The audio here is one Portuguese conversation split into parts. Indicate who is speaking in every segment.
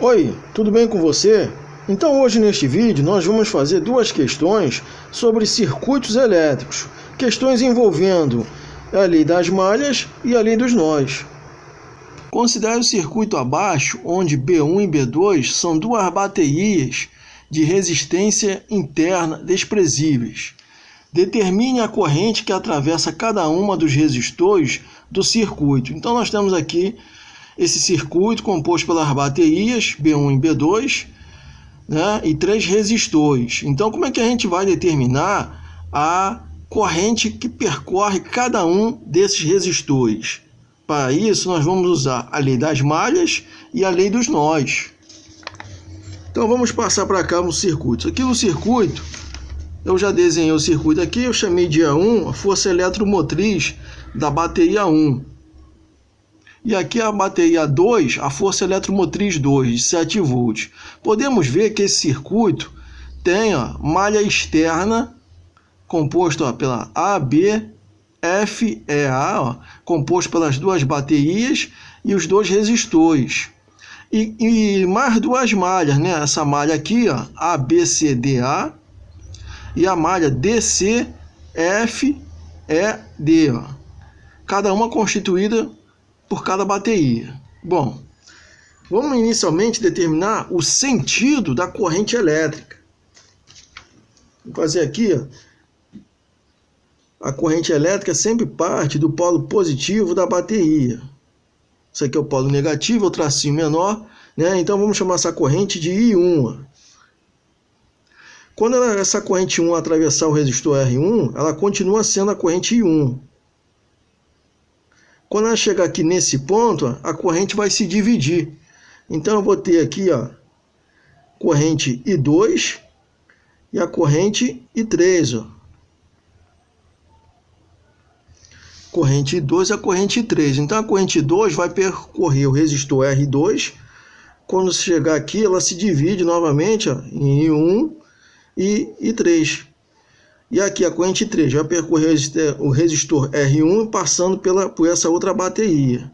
Speaker 1: Oi, tudo bem com você? Então hoje neste vídeo nós vamos fazer duas questões sobre circuitos elétricos, questões envolvendo a lei das malhas e a lei dos nós. Considere o circuito abaixo, onde B1 e B2 são duas baterias de resistência interna desprezíveis. Determine a corrente que atravessa cada uma dos resistores do circuito. Então nós temos aqui esse circuito composto pelas baterias B1 e B2, né, e 3 resistores. Então como é que a gente vai determinar a corrente que percorre cada um desses resistores? Para isso nós vamos usar a lei das malhas e a lei dos nós. Então vamos passar para cá no circuito. Aqui no circuito, eu já desenhei o circuito aqui, eu chamei de A1 a força eletromotriz da bateria 1. E aqui a bateria 2, a força eletromotriz 2, de 7 volts. Podemos ver que esse circuito tem malha externa, composta pela A, B, F, E, A, composto pelas duas baterias e os dois resistores. E mais duas malhas, né? Essa malha aqui, A, B, C, D, A, e a malha DC, F, E, D. Cada uma constituída por cada bateria. Bom, vamos inicialmente determinar o sentido da corrente elétrica. Vou fazer aqui, a corrente elétrica sempre parte do polo positivo da bateria. Isso aqui é o polo negativo, o tracinho menor, né? Então vamos chamar essa corrente de I1. Quando essa corrente 1 atravessar o resistor R1, ela continua sendo a corrente I1. Quando ela chegar aqui nesse ponto, a corrente vai se dividir. Então eu vou ter aqui corrente I2 e a corrente I3. Corrente I2 e a corrente I3. Então a corrente I2 vai percorrer o resistor R2. Quando chegar aqui, ela se divide novamente em I1 e I3. E aqui a corrente 3 vai percorrer o resistor R1 passando por essa outra bateria.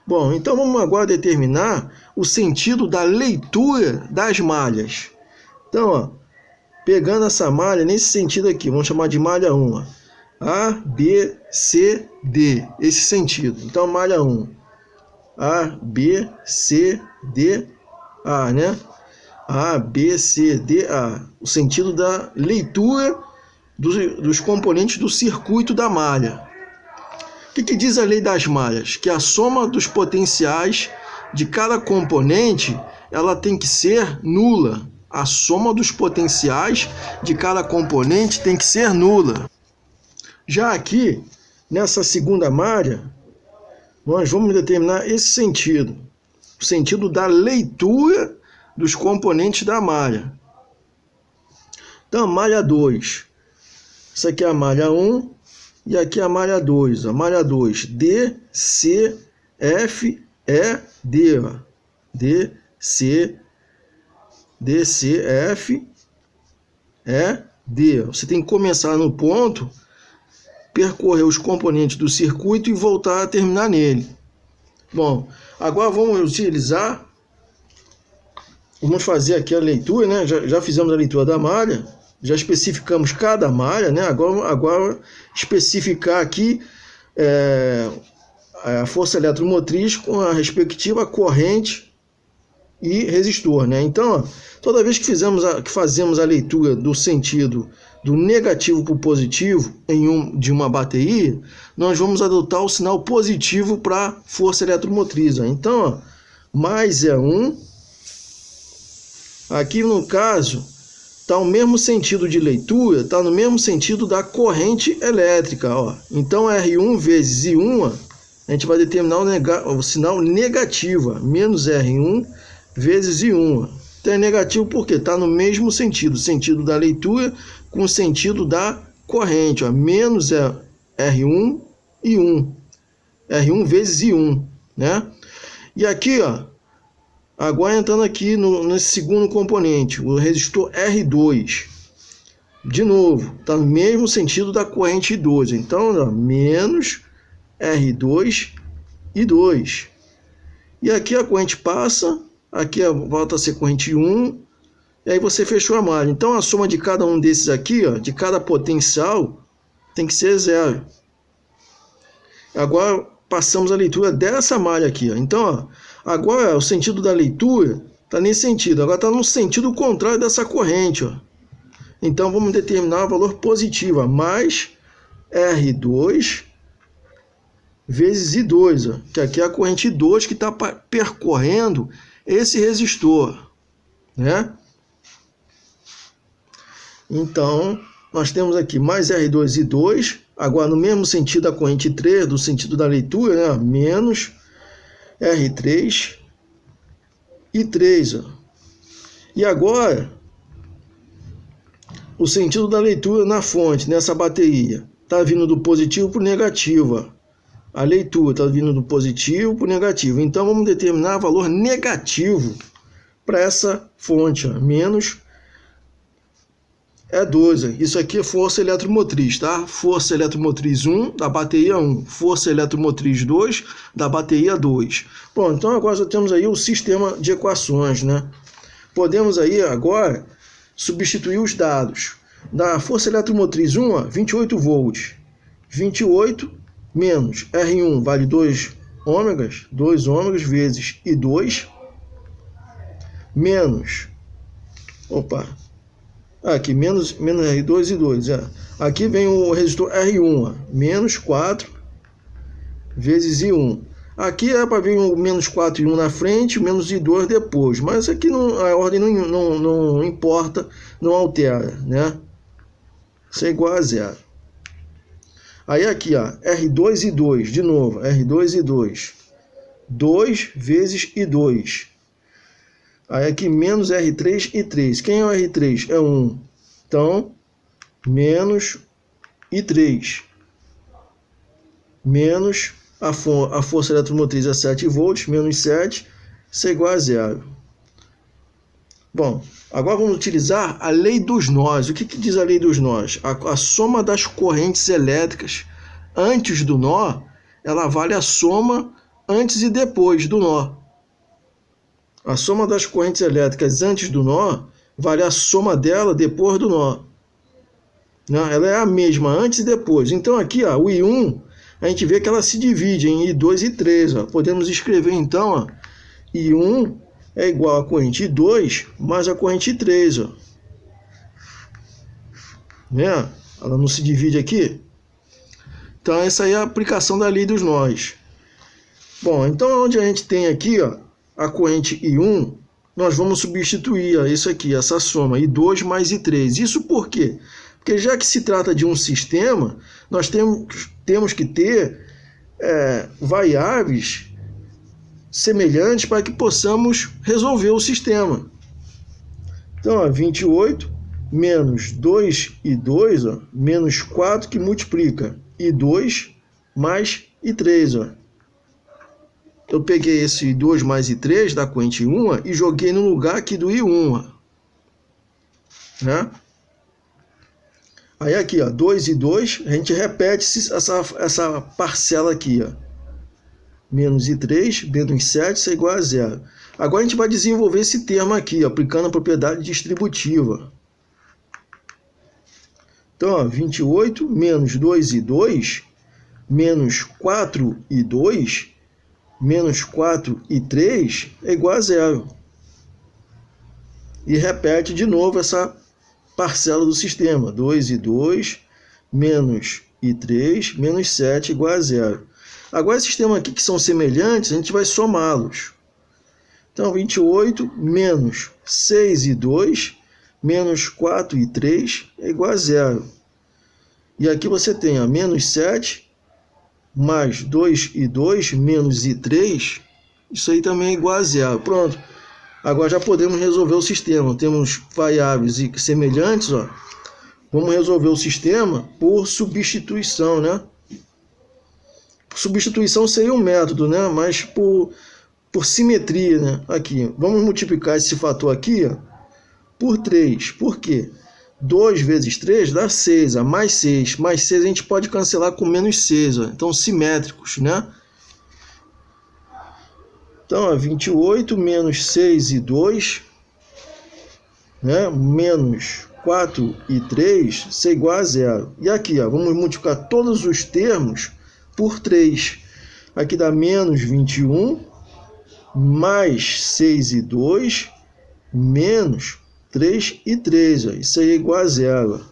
Speaker 1: Bom, então vamos agora determinar o sentido da leitura das malhas. Então, pegando essa malha nesse sentido aqui, vamos chamar de malha 1. A, B, C, D, esse sentido. Então, malha 1. A, B, C, D, A, né? A, B, C, D, A. O sentido da leitura dos componentes do circuito da malha. O que diz a lei das malhas? Que a soma dos potenciais de cada componente ela tem que ser nula. A soma dos potenciais de cada componente tem que ser nula. Já aqui, nessa segunda malha, nós vamos determinar esse sentido. O sentido da leitura dos componentes da malha. Então, malha 2. Isso aqui é a malha 1 e aqui é a malha 2. A malha 2, D, C, F, E, D. D, C, F, E, D. Você tem que começar no ponto, percorrer os componentes do circuito e voltar a terminar nele. Bom, agora vamos fazer aqui a leitura, né? Já fizemos a leitura da malha. Já especificamos cada malha, né? Agora especificar aqui a força eletromotriz com a respectiva corrente e resistor, né? Então, toda vez que fazemos a leitura do sentido do negativo para o positivo de uma bateria, nós vamos adotar o sinal positivo para a força eletromotriz. Então, mais é 1. Aqui no caso está o mesmo sentido de leitura, está no mesmo sentido da corrente elétrica. Então, R1 vezes I1, a gente vai determinar o sinal negativo, menos R1 vezes I1. Então, é negativo porque está no mesmo sentido, o sentido da leitura com o sentido da corrente. Menos R1 I1. R1 vezes I1, né? E aqui, agora entrando aqui nesse segundo componente, o resistor R2. De novo, está no mesmo sentido da corrente I2. Então, menos R2 I2. E aqui a corrente passa, aqui volta a ser corrente 1, e aí você fechou a malha. Então a soma de cada um desses aqui, ó, de cada potencial, tem que ser 0. Agora passamos a leitura dessa malha aqui, ó. Então, ó, agora o sentido da leitura está nesse sentido, agora está no sentido contrário dessa corrente, ó. Então vamos determinar o valor positivo, ó, mais R2 vezes I2, ó, que aqui é a corrente 2 que está percorrendo esse resistor, né? Então, nós temos aqui mais R2 I2, agora no mesmo sentido da corrente 3, do sentido da leitura, né? Menos R3 I3, ó. E agora, o sentido da leitura na fonte, nessa bateria, está vindo do positivo para o negativo, ó. A leitura está vindo do positivo para o negativo. Então, vamos determinar valor negativo para essa fonte, ó, menos E2. Isso aqui é força eletromotriz, tá? Força eletromotriz 1 da bateria 1. Força eletromotriz 2 da bateria 2. Bom, então agora já temos aí o sistema de equações, né? Podemos aí agora substituir os dados. Da força eletromotriz 1, ó, 28 volts. 28 menos R1 vale 2 ômegas vezes I2, menos, aqui, menos R2 e 2, aqui vem o resistor R1, menos 4 vezes I1. Aqui é para vir o menos 4 e 1 na frente, o menos I2 depois, mas aqui não, a ordem não importa, não altera, né? Isso é igual a 0. Aí aqui, ó, R2 e 2, de novo, R2 e 2. 2 vezes I2. Aí aqui, menos R3 e 3. Quem é o R3? É 1. Então, menos I3. Menos a força eletromotriz é 7 volts, menos 7, isso é igual a 0. Bom, agora vamos utilizar a lei dos nós. O que diz a lei dos nós? A soma das correntes elétricas antes do nó, ela vale a soma antes e depois do nó. A soma das correntes elétricas antes do nó vale a soma dela depois do nó. Ela é a mesma antes e depois. Então aqui, ó, o I1, a gente vê que ela se divide em I2 e 3. Ó. Podemos escrever então, ó, I1 é igual a corrente 2 mais a corrente 3, ó. Né? Ela não se divide aqui. Então essa aí é a aplicação da lei dos nós. Bom, então onde a gente tem aqui, ó, a corrente I1, nós vamos substituir, ó, isso aqui, essa soma, I2 mais I3. Isso por quê? Porque já que se trata de um sistema, nós temos que ter variáveis semelhantes para que possamos resolver o sistema. Então, ó, 28 menos 2 e 2, ó, menos 4 que multiplica I2 mais I3. Ó. Eu peguei esse I2 mais I3 da corrente 1, ó, e joguei no lugar aqui do I1. Ó. Né? Aí aqui, ó, 2 e 2, a gente repete essa parcela aqui, ó. Menos I3, menos 7, isso é igual a 0. Agora a gente vai desenvolver esse termo aqui, ó, aplicando a propriedade distributiva. Então, ó, 28 menos 2 e 2, menos 4 e 2, menos 4 e 3 é igual a 0. E repete de novo essa parcela do sistema. 2 e 2, menos I3, menos 7 igual a 0. Agora, esses termos aqui que são semelhantes, a gente vai somá-los. Então, 28 menos 6 e 2, menos 4 e 3 é igual a 0. E aqui você tem, ó, menos 7 mais 2 e 2 menos I3, isso aí também é igual a 0. Pronto. Agora já podemos resolver o sistema. Temos variáveis semelhantes, ó. Vamos resolver o sistema por substituição, né? Substituição seria um método, né? Mas por simetria, né? Aqui, vamos multiplicar esse fator aqui, ó, por 3. Por quê? 2 vezes 3 dá 6, ó, mais 6. Mais 6 a gente pode cancelar com menos 6, ó. Então, simétricos, né? Então, 28 menos 6 e 2, né? Menos 4 e 3, isso é igual a 0. E aqui, ó, vamos multiplicar todos os termos por 3. Aqui dá menos 21, mais 6 e 2, menos 3 e 3. Ó. Isso aí é igual a 0.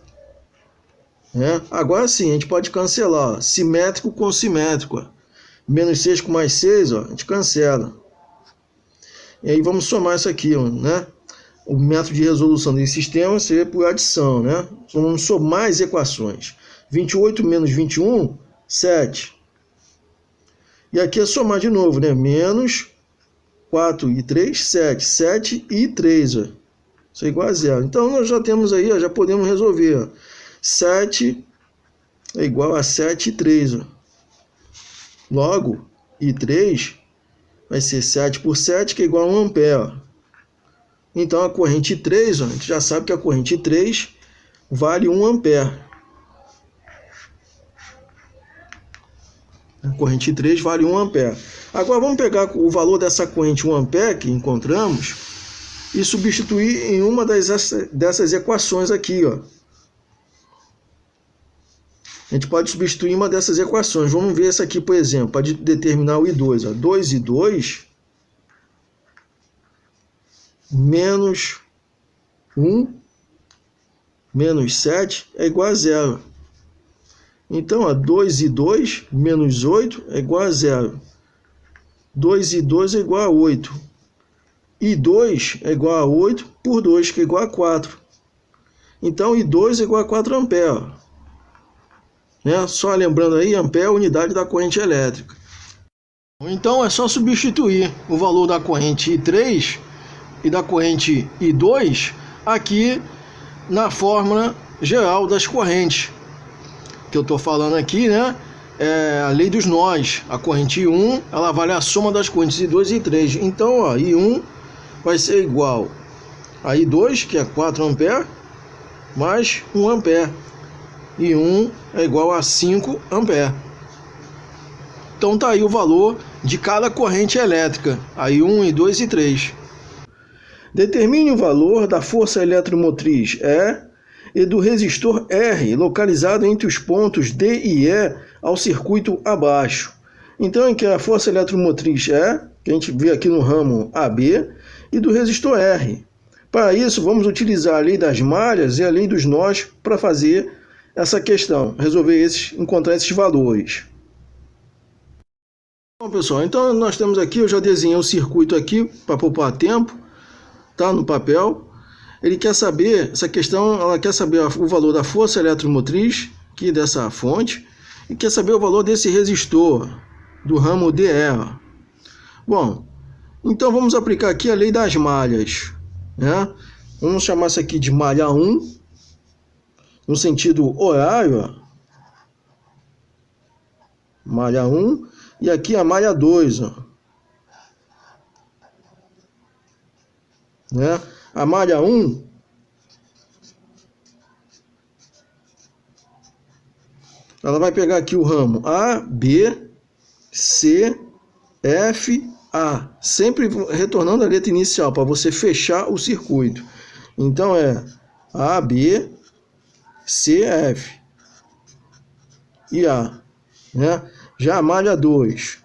Speaker 1: Né? Agora sim, a gente pode cancelar. Ó. Simétrico com simétrico. Ó. Menos 6 com mais 6, ó, a gente cancela. E aí vamos somar isso aqui, ó, né? O método de resolução desse sistema seria por adição, né? Então, vamos somar as equações. 28 menos 21, 7. E aqui é somar de novo, né? Menos 4 e 3, 7. 7 e 3, ó. Isso é igual a 0. Então, nós já temos aí, ó, já podemos resolver. Ó. 7 é igual a 7 e 3, ó. Logo, I3 vai ser 7 por 7, que é igual a 1 ampere. Ó. Então, a corrente 3, ó, a gente já sabe que a corrente 3 vale 1 ampere. A corrente 3 vale 1 ampere. Agora, vamos pegar o valor dessa corrente 1 ampere que encontramos e substituir em uma dessas equações aqui, ó. A gente pode substituir uma dessas equações. Vamos ver essa aqui, por exemplo, para determinar o I2. Ó. 2 e 2 menos 1 menos 7 é igual a 0. Então, ó, 2 e 2 menos 8 é igual a 0. 2 e 2 é igual a 8. E 2 é igual a 8 por 2, que é igual a 4. Então, I2 é igual a 4 amperes. Né? Só lembrando aí, ampere é a unidade da corrente elétrica. Então é só substituir o valor da corrente I3 e da corrente I2 aqui na fórmula geral das correntes. Que eu estou falando aqui, né? É a lei dos nós. A corrente I1 ela vale a soma das correntes I2 e I3. Então, ó, I1 vai ser igual a I2, que é 4 amperes, mais 1 ampere. E 1 é igual a 5 amperes. Então tá aí o valor de cada corrente elétrica, aí 1, e 2 e 3. Determine o valor da força eletromotriz E do resistor R, localizado entre os pontos D e E ao circuito abaixo. Então aqui a força eletromotriz E, que a gente vê aqui no ramo AB, e do resistor R. Para isso, vamos utilizar a lei das malhas e a lei dos nós para fazer essa questão, encontrar esses valores. Bom, pessoal, então nós temos aqui, eu já desenhei o circuito aqui para poupar tempo, tá no papel. Ele quer saber, essa questão, ela quer saber o valor da força eletromotriz, aqui dessa fonte, e quer saber o valor desse resistor, do ramo DE. Bom, então vamos aplicar aqui a lei das malhas, né? Vamos chamar isso aqui de malha 1, no sentido horário, ó. Malha 1, e aqui a malha 2, ó. Né? A malha 1 ela vai pegar aqui o ramo A, B, C, F, A, sempre retornando a letra inicial para você fechar o circuito. Então é A, B, C, F e A, né? Já a malha 2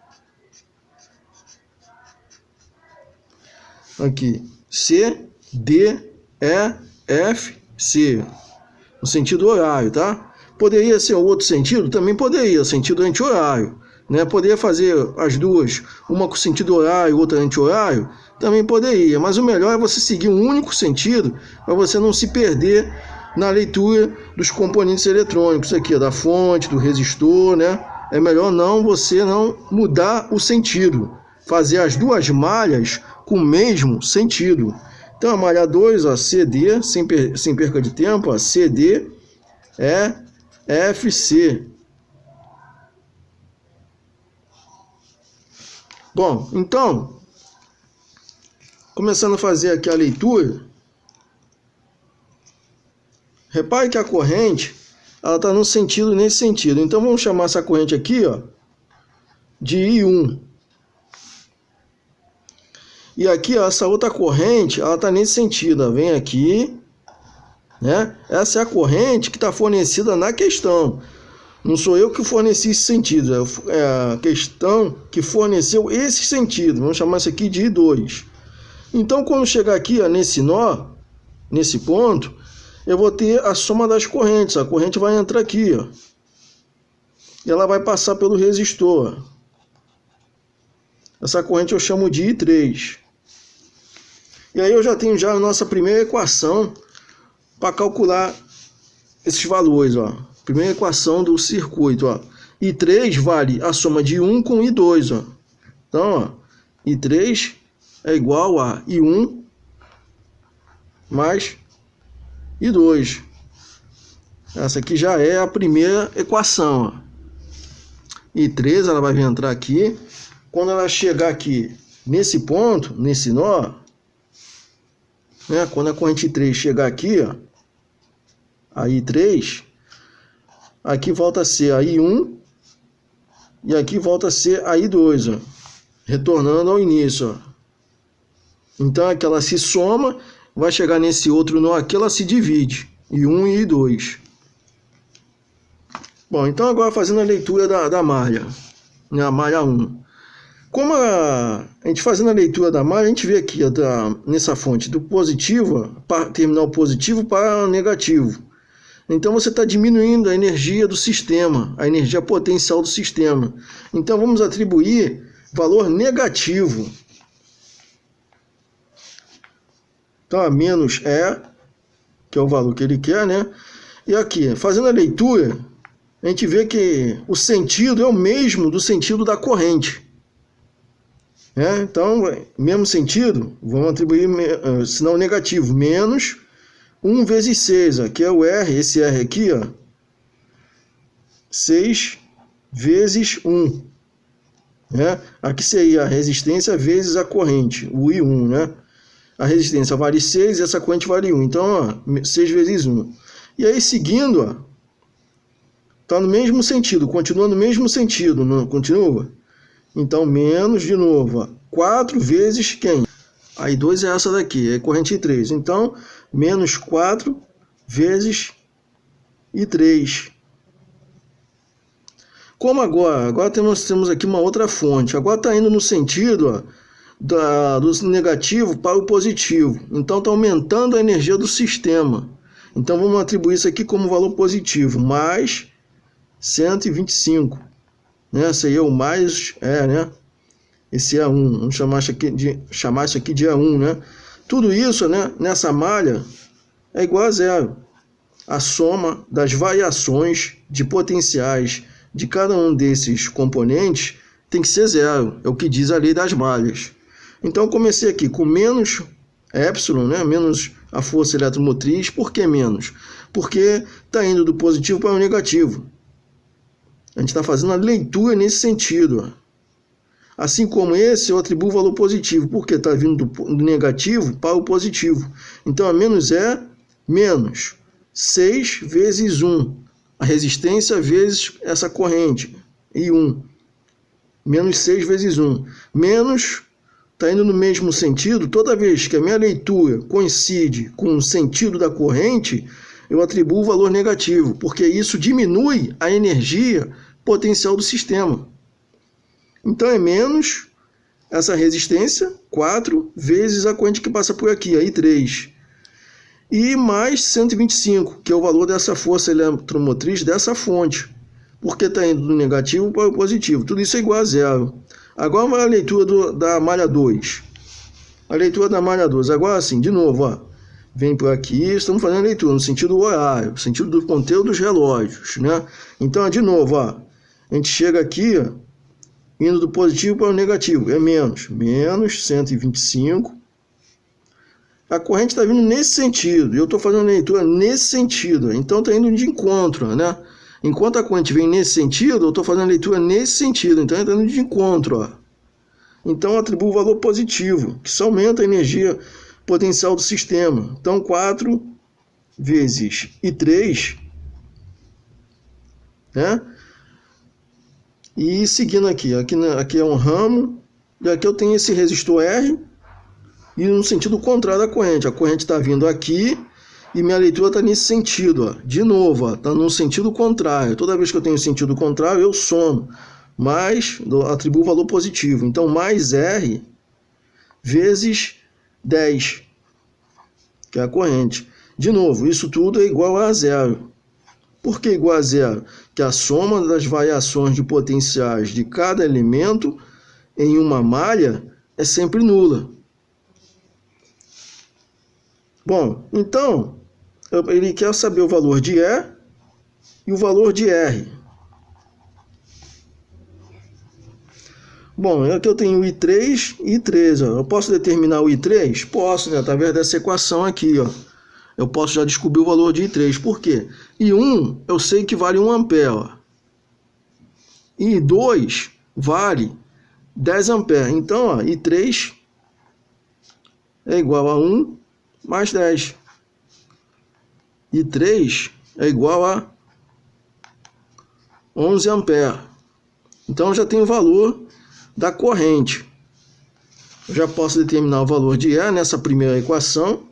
Speaker 1: aqui, C, D, E, F, C, no sentido horário, tá? Poderia ser outro sentido? Também poderia, sentido anti-horário, né? Poderia fazer as duas, uma com sentido horário, outra anti-horário? Também poderia, mas o melhor é você seguir um único sentido para você não se perder na leitura dos componentes eletrônicos aqui, da fonte, do resistor, né? É melhor você não mudar o sentido, fazer as duas malhas com o mesmo sentido. Então a malha 2, ó, CD, sem perca de tempo, ó, CD, E, F, C. Bom, então, começando a fazer aqui a leitura, repare que a corrente ela está no sentido, nesse sentido. Então vamos chamar essa corrente aqui, ó, de I1. E aqui, ó, essa outra corrente, ela está nesse sentido, ó, vem aqui, né? Essa é a corrente que está fornecida na questão. Não sou eu que forneci esse sentido, é a questão que forneceu esse sentido. Vamos chamar isso aqui de I2. Então, quando chegar aqui, ó, nesse nó, nesse ponto, eu vou ter a soma das correntes. A corrente vai entrar aqui, ó, e ela vai passar pelo resistor. Essa corrente eu chamo de I3. E aí eu já tenho a nossa primeira equação para calcular esses valores, ó. Primeira equação do circuito, ó. I3 vale a soma de 1 com I2, ó. Então, ó, I3 é igual a I1 mais I2. Essa aqui já é a primeira equação, ó. I3, ela vai entrar aqui. Quando ela chegar aqui nesse ponto, nesse nó, né, quando a corrente I3 chegar aqui, ó, a I3, aqui volta a ser a I1 e aqui volta a ser a I2, ó, retornando ao início, ó. Então aqui ela se soma, vai chegar nesse outro nó aqui, ela se divide, I1 e I2. Bom, então agora fazendo a leitura da malha, né, a malha 1. Como a gente fazendo a leitura da malha, a gente vê aqui, ó, nessa fonte do positivo, para terminal positivo para negativo. Então você está diminuindo a energia do sistema, a energia potencial do sistema. Então vamos atribuir valor negativo. Então a menos E, que é o valor que ele quer, né? E aqui, fazendo a leitura, a gente vê que o sentido é o mesmo do sentido da corrente. Então, mesmo sentido, vamos atribuir sinal negativo, menos 1 vezes 6, ó, que é o R, esse R aqui, ó, 6 vezes 1. Né? Aqui seria a resistência vezes a corrente, o I1, né? A resistência vale 6 e essa corrente vale 1. Então, ó, 6 vezes 1. E aí, seguindo, ó, tá no mesmo sentido, continua no mesmo sentido, não continua? Então, menos de novo, ó, 4 vezes quem? A I2 é essa daqui, é corrente I3. Então, menos 4 vezes I3. Como agora temos aqui uma outra fonte. Agora está indo no sentido, ó, do negativo para o positivo. Então, está aumentando a energia do sistema. Então, vamos atribuir isso aqui como valor positivo. Mais 125. Né? Esse aí é o mais, né? Esse é A1, vamos chamar isso aqui de A1, né? Tudo isso, né, nessa malha é igual a zero. A soma das variações de potenciais de cada um desses componentes tem que ser zero, é o que diz a lei das malhas. Então eu comecei aqui com menos epsilon, né, menos a força eletromotriz. Por que menos? Porque está indo do positivo para o negativo. A gente está fazendo a leitura nesse sentido, ó. Assim como esse, eu atribuo valor positivo, porque está vindo do negativo para o positivo. Então, a menos é menos 6 vezes 1. A resistência vezes essa corrente, I1. Menos 6 vezes 1. Menos, está indo no mesmo sentido. Toda vez que a minha leitura coincide com o sentido da corrente, eu atribuo valor negativo, porque isso diminui a energia potencial do sistema. Então é menos essa resistência, 4 vezes a corrente que passa por aqui, aí 3. E mais 125, que é o valor dessa força eletromotriz dessa fonte. Porque está indo do negativo para o positivo. Tudo isso é igual a zero. Agora a leitura da malha 2. A leitura da malha 2. Agora assim, de novo, ó. Vem por aqui, estamos fazendo a leitura no sentido horário, no sentido do ponteiro dos relógios, né? Então, de novo, ó. A gente chega aqui, ó, indo do positivo para o negativo, é menos 125. A corrente está vindo nesse sentido, e eu estou fazendo a leitura nesse sentido, então está indo de encontro, né? Enquanto a corrente vem nesse sentido, eu estou fazendo a leitura nesse sentido, então está indo de encontro, ó. Então eu atribuo valor positivo, que só aumenta a energia potencial do sistema. Então 4 vezes I3, né? E seguindo aqui é um ramo, e aqui eu tenho esse resistor R, e no sentido contrário da corrente. A corrente está vindo aqui e minha leitura está nesse sentido. Ó. De novo, está no sentido contrário. Toda vez que eu tenho sentido contrário, eu somo, mas atribuo valor positivo. Então, mais R vezes 10, que é a corrente. De novo, isso tudo é igual a zero. Por que igual a zero? Que a soma das variações de potenciais de cada elemento em uma malha é sempre nula. Bom, então, ele quer saber o valor de E e o valor de R. Bom, aqui eu tenho I3 e I3. Ó. Eu posso determinar o I3? Posso, né? Através dessa equação aqui, ó. Eu posso já descobrir o valor de I3. Por quê? I1 eu sei que vale 1 ampere. Ó. I2 vale 10 ampere. Então, ó, I3 é igual a 1 mais 10. I3 é igual a 11 ampere. Então, eu já tenho o valor da corrente. Eu já posso determinar o valor de E nessa primeira equação,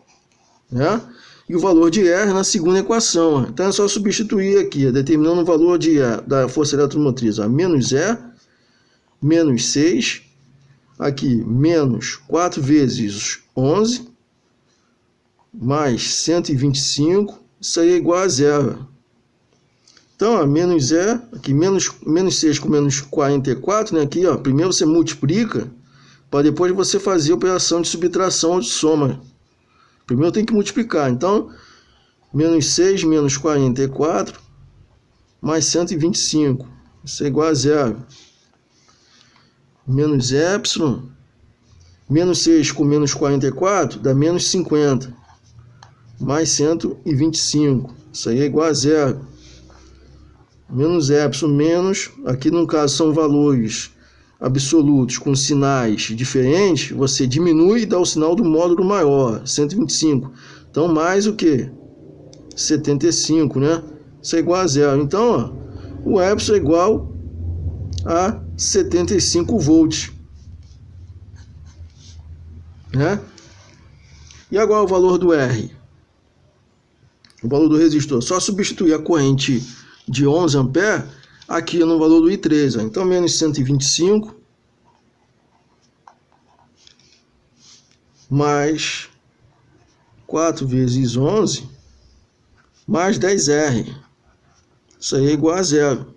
Speaker 1: né? E o valor de R na segunda equação. Então é só substituir aqui, determinando o valor de E, da força eletromotriz. Menos E, menos 6, aqui, menos 4 vezes 11, mais 125, isso aí é igual a zero. Então, menos E, aqui, menos 6 com menos 44, né? Aqui, ó, primeiro você multiplica, para depois você fazer a operação de subtração ou de soma. Primeiro tem que multiplicar. Então, menos 6 menos 44 mais 125. Isso é igual a zero. Menos epsilon. Menos 6 com menos 44 dá menos 50. Mais 125. Isso aí é igual a zero. Menos epsilon menos. Aqui no caso são valores absolutos com sinais diferentes, você diminui e dá o sinal do módulo maior, 125. Então, mais o que? 75, né? Isso é igual a zero. Então, ó, o epsilon é igual a 75 volts. Né? E agora o valor do R? O valor do resistor. Só substituir a corrente de 11 ampere aqui no valor do I3. Ó. Então, menos 125 mais 4 vezes 11 mais 10R. Isso aí é igual a zero.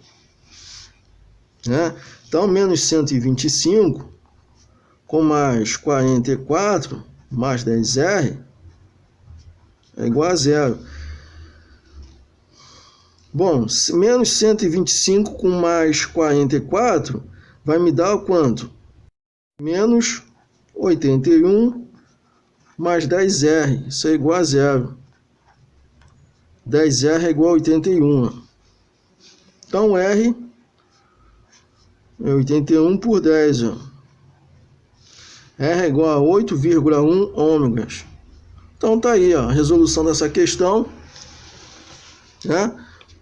Speaker 1: Né? Então, menos 125 com mais 44 mais 10R é igual a zero. Bom, menos 125 com mais 44 vai me dar o quanto? Menos 81 mais 10R. Isso é igual a zero. 10R é igual a 81. Então, R é 81 por 10. Ó. R é igual a 8,1 ômegas. Então, tá aí ó, a resolução dessa questão. Né?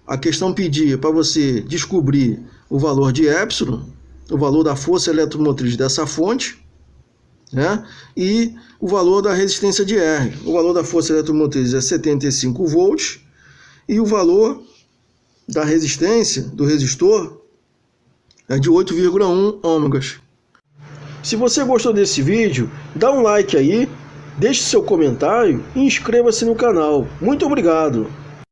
Speaker 1: A questão pedia para você descobrir o valor de epsilon, o valor da força eletromotriz dessa fonte, né? E o valor da resistência de R. O valor da força eletromotriz é 75 volts e o valor da resistência do resistor é de 8,1 ômegas. Se você gostou desse vídeo, dá um like aí, deixe seu comentário e inscreva-se no canal. Muito obrigado!